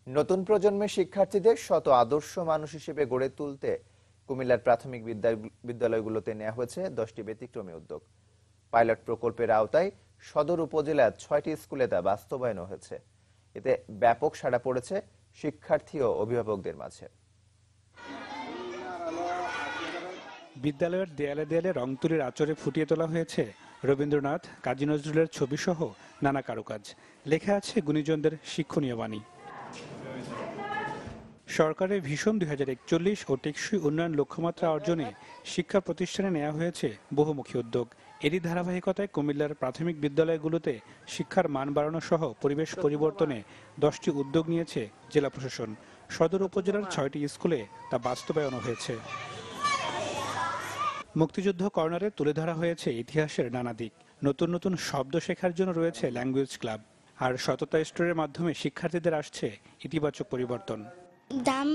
নতুন প্রজন্মের শিক্ষার্থীদের শত আদর্শ মানুষ হিসেবে গড়ে তুলতে কুমিল্লার প্রাথমিক বিদ্যালয়গুলোতে নেওয়া হয়েছে 10টি ব্যতিক্রমী উদ্যোগ। পাইলট প্রকল্পের আওতায় সদর উপজেলার 6টি স্কুলে তা বাস্তবায়ন হয়েছে। এতে ব্যাপক সাড়া পড়েছে শিক্ষার্থী ও অভিভাবকদের মাঝে। বিদ্যালয়ের দেয়ালে দেয়ালে রং তুলির আঁচড়ে ফুটিয়ে তোলা হয়েছে রবীন্দ্রনাথ, কাজী নজরুলের ছবি সহ নানা কারুকাজ। লেখা আছে গুণীজনদের শিক্ষণীয় বাণী। সরকারের ভিশন 2041 ও টেকসই উন্নয়ন লক্ষ্যমাত্রা অর্জনে শিক্ষা প্রতিষ্ঠানে নেওয়া হয়েছে বহুমুখী উদ্যোগ। এরই ধারাবাহিকতায় কুমিল্লার প্রাথমিক বিদ্যালয়গুলোতে শিক্ষার মান বাড়ানো সহ পরিবেশ পরিবর্তনে 10টি উদ্যোগ নিয়েছে জেলা প্রশাসন। সদর উপজেলার 6টি স্কুলে তা বাস্তবায়ন হয়েছে। মুক্তিযুদ্ধ কর্নারে তুলে ধরা হয়েছে ইতিহাসের নানা দিক। নতুন নতুন শব্দ শেখার জন্য রয়েছে ল্যাঙ্গুয়েজ ক্লাব। আর সততা স্টোরের মাধ্যমে শিক্ষার্থীদের আসছে ইতিবাচক পরিবর্তন। দাম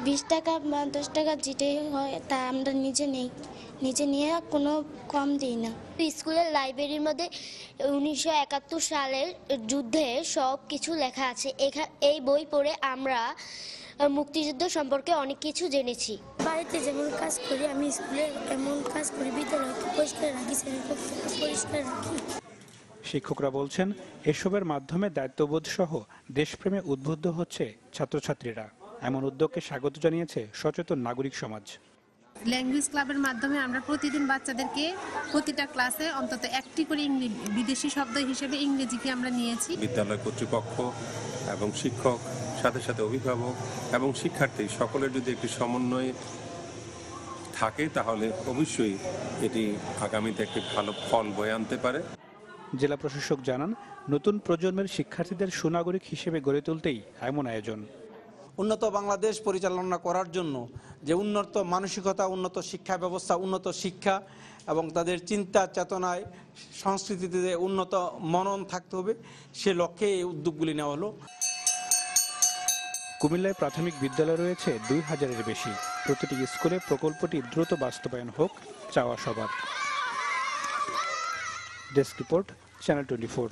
20 টাকা বা 10 টাকা যেটাই হয় তা আমরা নিজে নিয়ে কোনো কম দিই না। স্কুলের লাইব্রেরির মধ্যে 1971 সালের যুদ্ধে সব কিছু লেখা আছে। এই বই পড়ে আমরা মুক্তিযুদ্ধ সম্পর্কে অনেক কিছু জেনেছি। বাড়িতে যেমন কাজ করি আমি স্কুলে এমন কাজ করি, বিদ্যালয়কে পরিষ্কার রাখি, শ্রেণীকক্ষকে পরিষ্কার রাখি। শিক্ষকরা বলছেন এসবের মাধ্যমে দায়িত্ববোধ সহ দেশপ্রেমে উদ্বুদ্ধ হচ্ছে ছাত্রছাত্রীরা। এমন উদ্যোগকে স্বাগত জানিয়েছে সচেতন নাগরিক সমাজ। ল্যাঙ্গুয়েজ ক্লাবের মাধ্যমে আমরা প্রতিদিন বাচ্চাদেরকে প্রতিটা ক্লাসে অন্তত একটি করে বিদেশি শব্দ হিসেবে ইংরেজিকে আমরা নিয়েছি। বিদ্যালয় কর্তৃপক্ষ এবং শিক্ষক, সাথে সাথে অভিভাবক এবং শিক্ষার্থী সকলের যদি একটি সমন্বয় থাকে তাহলে অবশ্যই এটি আগামীতে একটি ভালো ফল বয়ে আনতে পারে। জেলা প্রশাসক জানান, নতুন প্রজন্মের শিক্ষার্থীদের সুনাগরিক হিসেবে গড়ে তুলতেই এমন আয়োজন। উন্নত বাংলাদেশ পরিচালনা করার জন্য যে উন্নত মানসিকতা, উন্নত শিক্ষা ব্যবস্থা, উন্নত শিক্ষা এবং তাদের চিন্তা চেতনায় সংস্কৃতিতে উন্নত মনন থাকতে হবে, সে লক্ষ্যে এই উদ্যোগগুলি নেওয়া হলো। কুমিল্লায় প্রাথমিক বিদ্যালয় রয়েছে 2000-এর বেশি। প্রতিটি স্কুলে প্রকল্পটি দ্রুত বাস্তবায়ন হোক চাওয়া সবার। Desk report, channel 24।